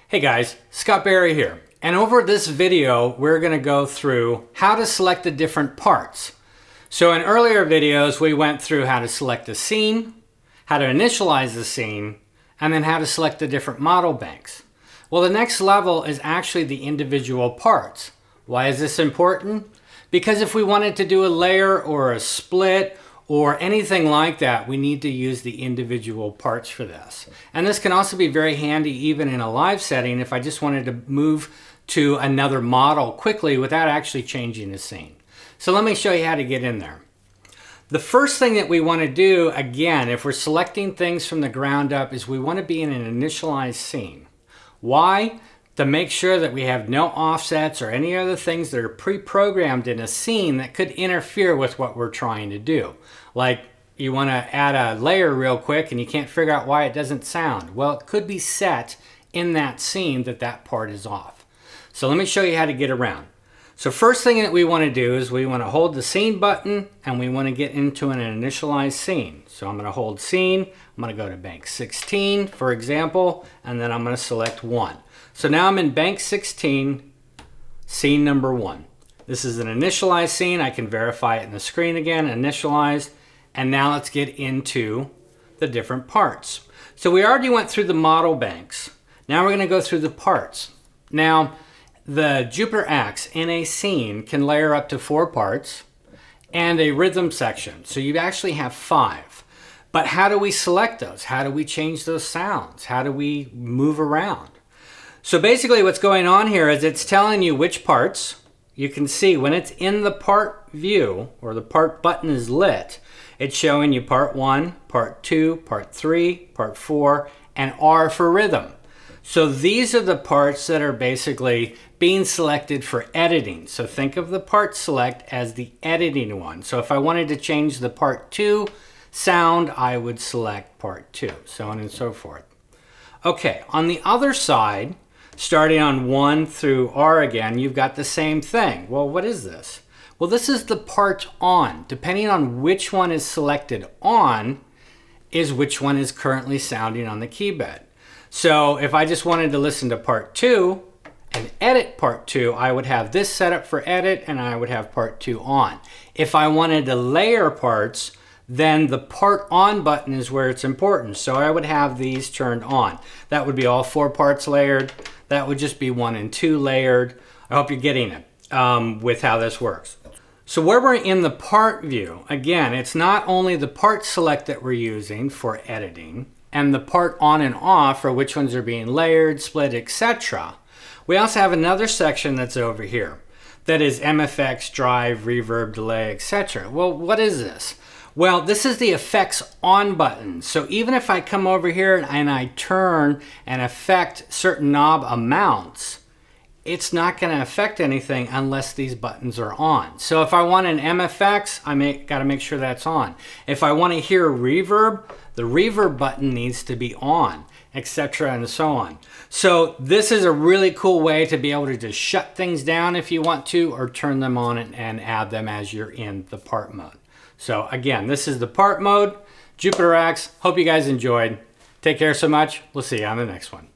Hey guys, Scott Barry here. And over this video, we're going to go through how to select the different parts. So in earlier videos, we went through how to select a scene, how to initialize the scene, and then how to select the different model banks. Well, the next level is actually the individual parts. Why is this important? Because if we wanted to do a layer or a split or anything like that, we need to use the individual parts for this. And this can also be very handy even in a live setting if I just wanted to move to another model quickly without actually changing the scene. So let me show you how to get in there. The first thing that we want to do, again, if we're selecting things from the ground up, is we want to be in an initialized scene. Why? To make sure that we have no offsets or any other things that are pre-programmed in a scene that could interfere with what we're trying to do. Like you want to add a layer real quick and you can't figure out why it doesn't sound. Well, it could be set in that scene that that part is off. So let me show you how to get around. So first thing that we want to do is we want to hold the scene button and we want to get into an initialized scene. So I'm going to hold scene, I'm going to go to bank 16 for example, and then I'm going to select 1. So now I'm in bank 16, scene number 1. This is an initialized scene. I can verify it in the screen again, initialized. And now let's get into the different parts. So we already went through the model banks. Now we're going to go through the parts. Now, the Jupiter-X in a scene can layer up to 4 parts and a rhythm section. So you actually have 5. But how do we select those? How do we change those sounds? How do we move around? So basically what's going on here is it's telling you which parts. You can see when it's in the part view or the part button is lit, it's showing you part 1, part 2, part 3, part 4, and R for rhythm. So these are the parts that are basically being selected for editing. So think of the part select as the editing one. So if I wanted to change the part 2 sound, I would select part 2, so on and so forth. Okay, on the other side, starting on 1 through R again, you've got the same thing. Well, what is this? Well, this is the part on. Depending on which one is selected on is which one is currently sounding on the keypad. So if I just wanted to listen to part 2 and edit part 2, I would have this set up for edit and I would have part 2 on. If I wanted to layer parts, then the part on button is where it's important. So I would have these turned on. That would be all 4 parts layered. That would just be 1 and 2 layered. I hope you're getting it with how this works. So where we're in the part view, again, it's not only the part select that we're using for editing and the part on and off for which ones are being layered, split, etc. We also have another section that's over here that is MFX, drive, reverb, delay, etc. Well, what is this? Well, this is the effects on button. So even if I come over here and I turn and affect certain knob amounts, it's not going to affect anything unless these buttons are on. So if I want an MFX, got to make sure that's on. If I want to hear reverb, the reverb button needs to be on, etc. and so on. So this is a really cool way to be able to just shut things down if you want to, or turn them on and add them as you're in the part mode. So again, this is the part mode, Jupiter-X. Hope you guys enjoyed. Take care so much. We'll see you on the next one.